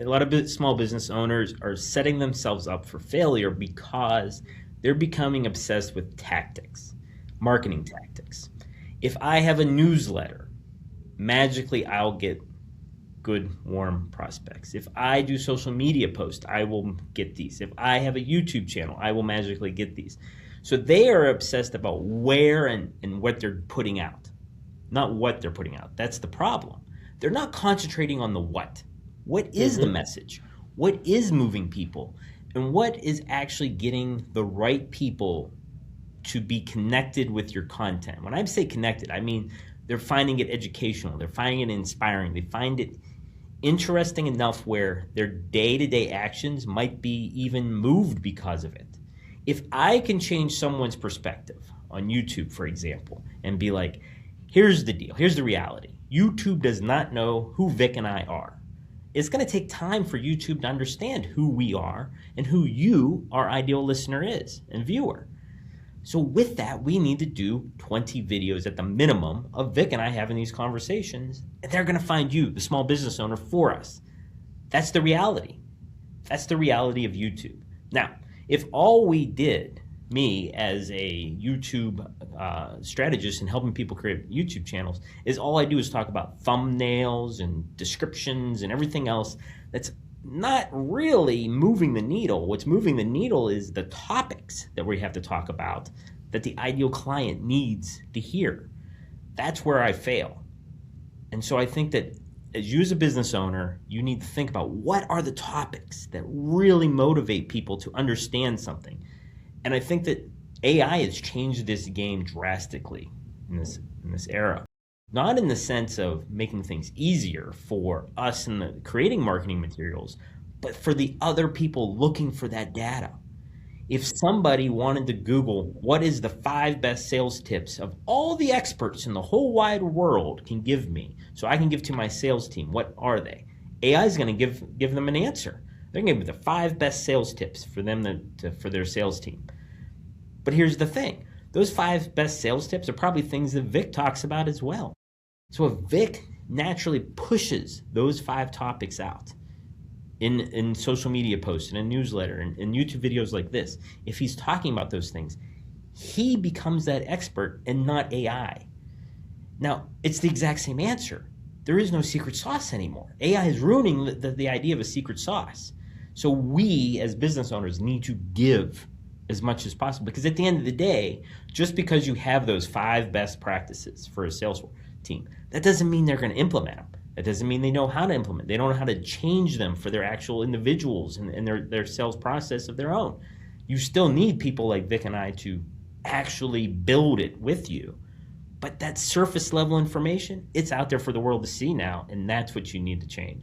A lot of small business owners are setting themselves up for failure because they're becoming obsessed with tactics, marketing tactics. If I have a newsletter, magically I'll get good, warm prospects. If I do social media posts, I will get these. If I have a YouTube channel, I will magically get these. So they are obsessed about where and what they're putting out, not what they're putting out. That's the problem. They're not concentrating on the what. What is the message? What is moving people? And what is actually getting the right people to be connected with your content? When I say connected, I mean they're finding it educational, they're finding it inspiring, they find it interesting enough where their day-to-day actions might be even moved because of it. If I can change someone's perspective on YouTube, for example, and be like, here's the deal, here's the reality. YouTube does not know who Vic and I are. It's going to take time for YouTube to understand who we are and who you, our ideal listener, is and viewer. So with that, we need to do 20 videos at the minimum of Vic and I having these conversations, and they're going to find you, the small business owner, for us. That's the reality. That's the reality of YouTube. Now, if all we did, me as a YouTube strategist and helping people create YouTube channels, is all I do is talk about thumbnails and descriptions and everything else that's not really moving the needle. What's moving the needle is the topics that we have to talk about that the ideal client needs to hear. That's where I fail. And so I think that as you as a business owner, you need to think about what are the topics that really motivate people to understand something. And I think that AI has changed this game drastically in this era. Not in the sense of making things easier for us in the creating marketing materials, but for the other people looking for that data. If somebody wanted to Google what is the 5 best sales tips of all the experts in the whole wide world can give me, so I can give to my sales team, what are they? AI is going to give them an answer. They're going to give me the 5 best sales tips for them for their sales team. But here's the thing. Those 5 best sales tips are probably things that Vic talks about as well. So if Vic naturally pushes those 5 topics out in social media posts, in a newsletter, in YouTube videos like this, if he's talking about those things, he becomes that expert and not AI. Now, it's the exact same answer. There is no secret sauce anymore. AI is ruining the idea of a secret sauce. So we, as business owners, need to give as much as possible, because at the end of the day, just because you have those 5 best practices for a sales team, that doesn't mean they're going to implement them. That doesn't mean they know how to implement. They don't know how to change them for their actual individuals and their sales process of their own. You still need people like Vic and I to actually build it with you. But that surface level information, it's out there for the world to see now, and that's what you need to change.